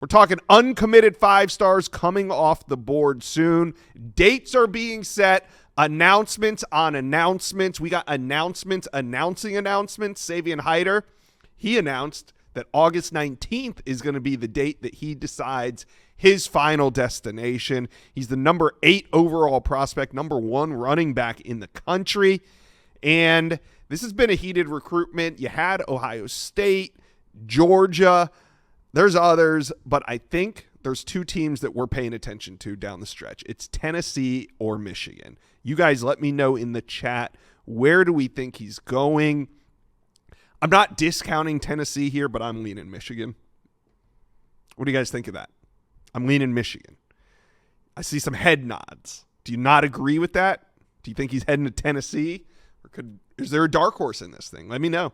We're talking uncommitted 5 stars coming off the board soon. Dates are being set. Announcements on announcements. We got announcements announcing announcements. Savian Haidder, he announced that August 19th is going to be the date that he decides his final destination. He's the number 8 overall prospect, number 1 running back in the country. And this has been a heated recruitment. You had Ohio State, Georgia. There's others, but I think there's 2 teams that we're paying attention to down the stretch. It's Tennessee or Michigan. You guys let me know in the chat, where do we think he's going? I'm not discounting Tennessee here, but I'm leaning Michigan. What do you guys think of that? I'm leaning Michigan. I see some head nods. Do you not agree with that? Do you think he's heading to Tennessee? Or is there a dark horse in this thing? Let me know.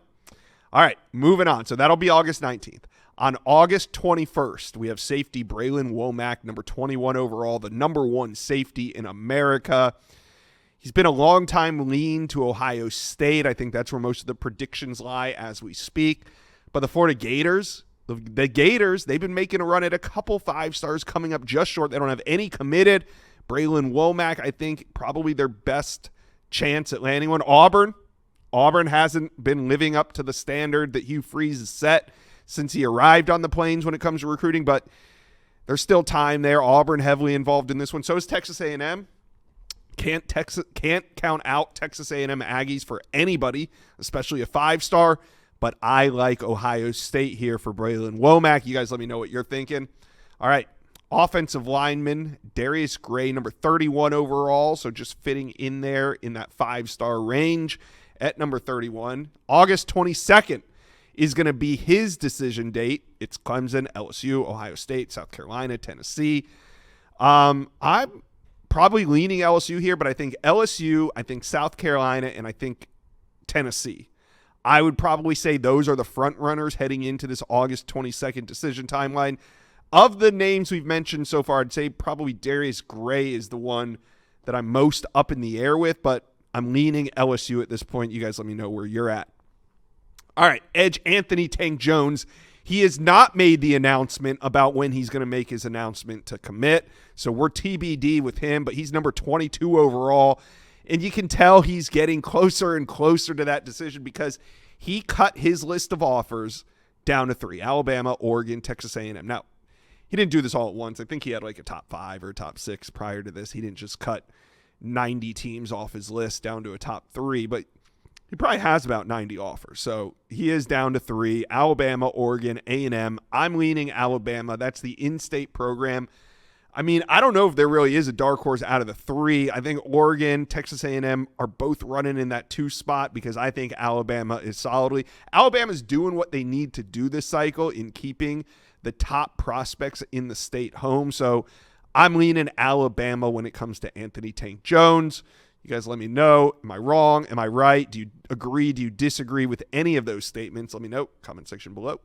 All right, moving on. So that'll be August 19th. On August 21st, we have safety Brilan Wallace, number 21 overall, the number 1 safety in America. He's been a long time lean to Ohio State. I think that's where most of the predictions lie as we speak. But the Florida Gators, the Gators, they've been making a run at a couple 5 stars coming up just short. They don't have any committed. Brilan Wallace, I think, probably their best chance at landing one. Auburn hasn't been living up to the standard that Hugh Freeze has set since he arrived on the Plains when it comes to recruiting, but there's still time there. Auburn heavily involved in this one. So is Texas A&M. Can't count out Texas A&M Aggies for anybody, especially a 5-star, but I like Ohio State here for Brilan Wallace. You guys let me know what you're thinking. All right, offensive lineman Darius Gray, number 31 overall, so just fitting in there in that 5-star range at number 31. August 22nd is going to be his decision date. It's Clemson, LSU, Ohio State, South Carolina, Tennessee. I'm probably leaning LSU here, but I think LSU, I think South Carolina, and I think Tennessee. I would probably say those are the front runners heading into this August 22nd decision timeline. Of the names we've mentioned so far, I'd say probably Darius Gray is the one that I'm most up in the air with, but I'm leaning LSU at this point. You guys let me know where you're at. All right, edge Anthony Tank Jones. He has not made the announcement about when he's going to make his announcement to commit, so we're TBD with him, but he's number 22 overall, and you can tell he's getting closer and closer to that decision because he cut his list of offers down to 3, Alabama, Oregon, Texas A&M. Now, he didn't do this all at once. I think he had like a top 5 or top 6 prior to this. He didn't just cut 90 teams off his list down to a top 3, but he probably has about 90 offers. So he is down to 3, Alabama, Oregon, A&M. I'm leaning Alabama. That's the in-state program. I mean, I don't know if there really is a dark horse out of the 3. I think Oregon, Texas A&M are both running in that 2 spot because I think Alabama is solidly. Alabama's doing what they need to do this cycle in keeping the top prospects in the state home. So I'm leaning Alabama when it comes to Anthony Tank Jones. You guys let me know. Am I wrong? Am I right? Do you agree? Do you disagree with any of those statements? Let me know. Comment section below.